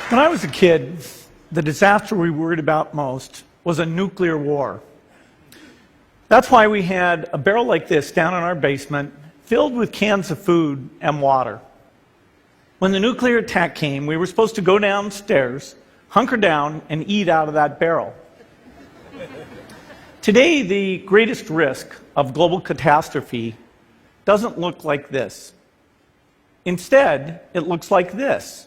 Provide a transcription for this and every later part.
When I was a kid, the disaster we worried about most was a nuclear war. That's why we had a barrel like this down in our basement, filled with cans of food and water. When the nuclear attack came, we were supposed to go downstairs, hunker down, and eat out of that barrel. Today, the greatest risk of global catastrophe doesn't look like this. Instead, it looks like this.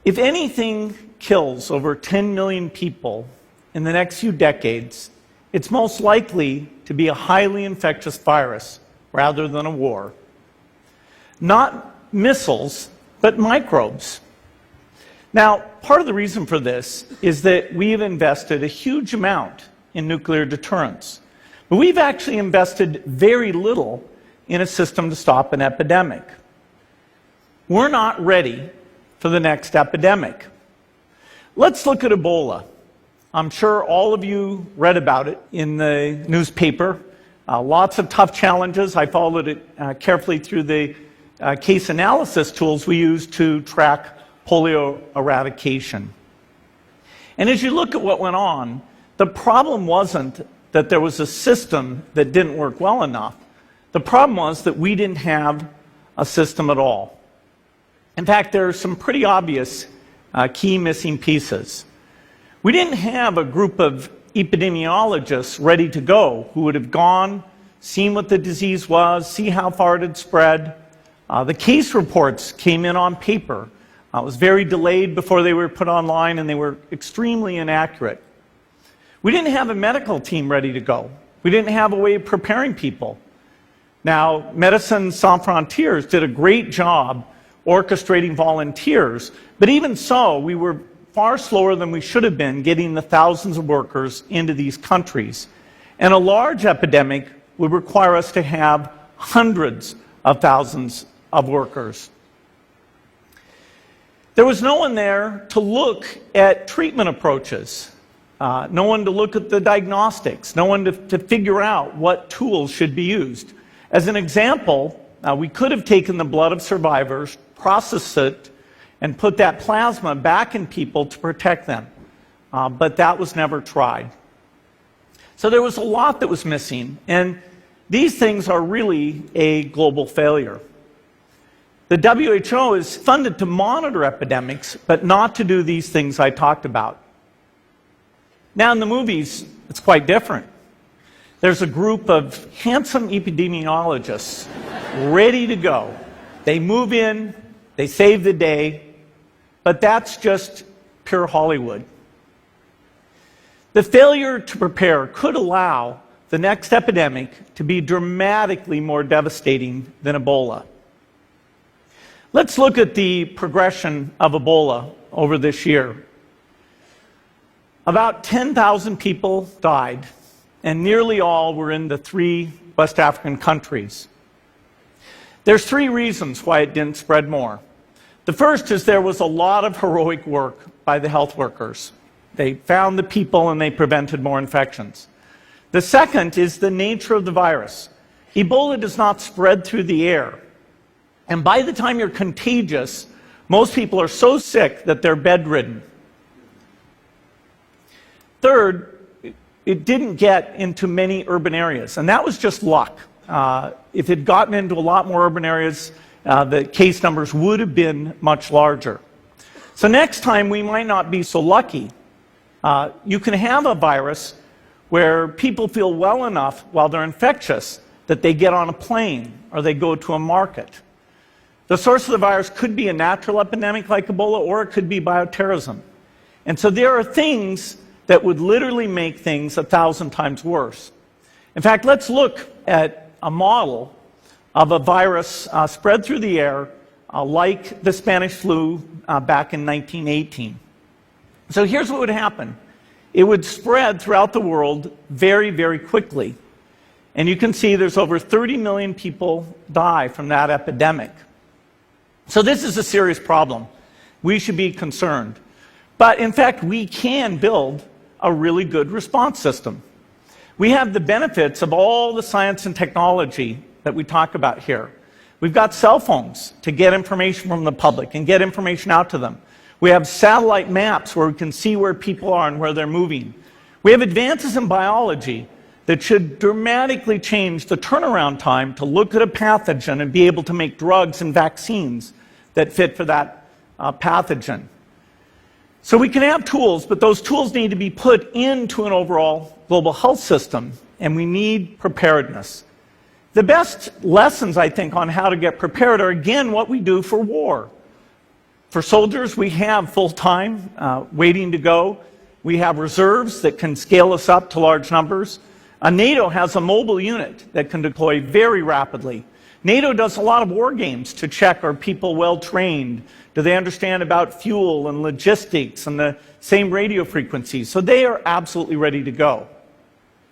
If anything kills over 10 million people in the next few decades, it's most likely to be a highly infectious virus rather than a war. Not missiles, but microbes. Now, part of the reason for this is that we've invested a huge amount in nuclear deterrence, but we've actually invested very little in a system to stop an epidemic. We're not ready for the next epidemic. Let's look at Ebola. I'm sure all of you read about it in the newspaper. Lots of tough challenges. I followed it carefully through the case analysis tools we use to track polio eradication. And as you look at what went on, the problem wasn't that there was a system that didn't work well enough. The problem was that we didn't have a system at all. In fact, there are some pretty obvious key missing pieces. We didn't have a group of epidemiologists ready to go who would have gone, seen what the disease was, see how far it had spread. The case reports came in on paper. It was very delayed before they were put online, and they were extremely inaccurate. We didn't have a medical team ready to go. We didn't have a way of preparing people. Now, Médecins Sans Frontières did a great job orchestrating volunteers, but even so, we were far slower than we should have been getting the thousands of workers into these countries. And a large epidemic would require us to have hundreds of thousands of workers. There was no one there to look at treatment approaches, no one to look at the diagnostics, no one to figure out what tools should be used. As an example, we could have taken the blood of survivors, processed it, and put that plasma back in people to protect them. But that was never tried. So there was a lot that was missing, and these things are really a global failure. The WHO is funded to monitor epidemics, but not to do these things I talked about. Now in the movies, it's quite different. There's a group of handsome epidemiologists ready to go. They move in, they save the day, but that's just pure Hollywood. The failure to prepare could allow the next epidemic to be dramatically more devastating than Ebola. Let's look at the progression of Ebola over this year. About 10,000 people died, and nearly all were in the 3 West African countries. There's 3 reasons why it didn't spread more. The first is there was a lot of heroic work by the health workers. They found the people and they prevented more infections. The second is the nature of the virus. Ebola does not spread through the air. And by the time you're contagious, most people are so sick that they're bedridden. Third, it didn't get into many urban areas, and that was just luck. If it had gotten into a lot more urban areas, the case numbers would have been much larger. So next time, we might not be so lucky. You can have a virus where people feel well enough while they're infectious that they get on a plane or they go to a market. The source of the virus could be a natural epidemic like Ebola, or it could be bioterrorism. And so there are things that would literally make things 1,000 times worse. In fact, let's look at a model of a virus spread through the air like the Spanish flu back in 1918. So here's what would happen. It would spread throughout the world very, very quickly. And you can see there's over 30 million people die from that epidemic. So this is a serious problem. We should be concerned. But in fact, we can build a really good response system. We have the benefits of all the science and technology that we talk about here. We've got cell phones to get information from the public and get information out to them. We have satellite maps where we can see where people are and where they're moving. We have advances in biology that should dramatically change the turnaround time to look at a pathogen and be able to make drugs and vaccines that fit for that pathogen. So we can have tools, but those tools need to be put into an overall global health system, and we need preparedness. The best lessons, I think, on how to get prepared are, again, what we do for war. For soldiers, we have full-time waiting to go. We have reserves that can scale us up to large numbers. NATO has a mobile unit that can deploy very rapidly. NATO does a lot of war games to check, are people well trained? Do they understand about fuel and logistics and the same radio frequencies? So they are absolutely ready to go.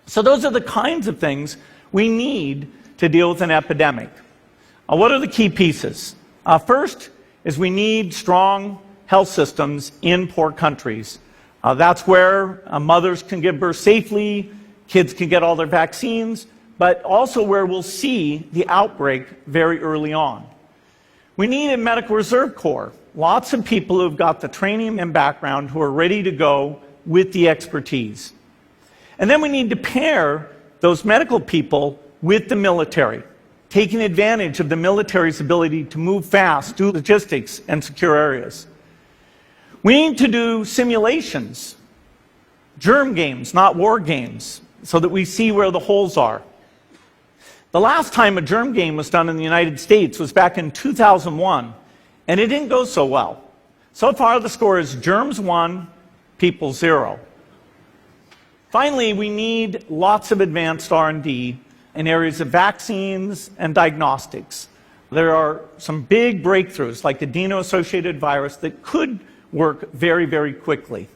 So those are the kinds of things we need to deal with an epidemic. What are the key pieces? First is we need strong health systems in poor countries. That's where mothers can give birth safely, kids can get all their vaccines, but also where we'll see the outbreak very early on. We need a medical reserve corps, lots of people who've got the training and background who are ready to go with the expertise. And then we need to pair those medical people with the military, taking advantage of the military's ability to move fast, do logistics, and secure areas. We need to do simulations, germ games, not war games, so that we see where the holes are. The last time a germ game was done in the United States was back in 2001, and it didn't go so well. So far, the score is germs 1, people 0. Finally, we need lots of advanced R&D in areas of vaccines and diagnostics. There are some big breakthroughs, like the adeno-associated virus, that could work very, very quickly.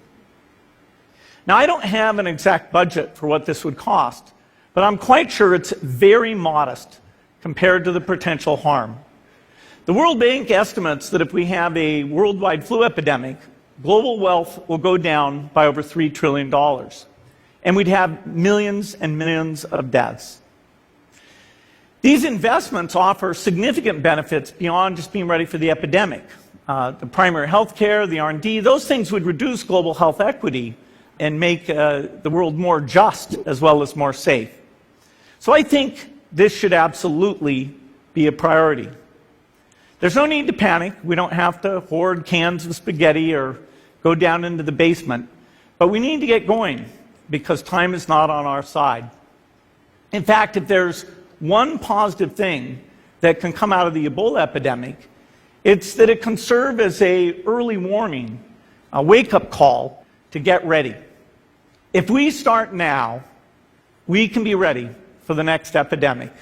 Now, I don't have an exact budget for what this would cost, but I'm quite sure it's very modest compared to the potential harm. The World Bank estimates that if we have a worldwide flu epidemic, global wealth will go down by over $3 trillion, and we'd have millions and millions of deaths. These investments offer significant benefits beyond just being ready for the epidemic. The primary health care, the R&D, those things would reduce global health equity and make the world more just as well as more safe. So I think this should absolutely be a priority. There's no need to panic. We don't have to hoard cans of spaghetti or go down into the basement. But we need to get going because time is not on our side. In fact, if there's one positive thing that can come out of the Ebola epidemic, it's that it can serve as an early warning, a wake-up call to get ready. If we start now, we can be ready for the next epidemic.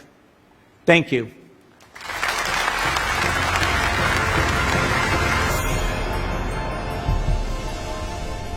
Thank you.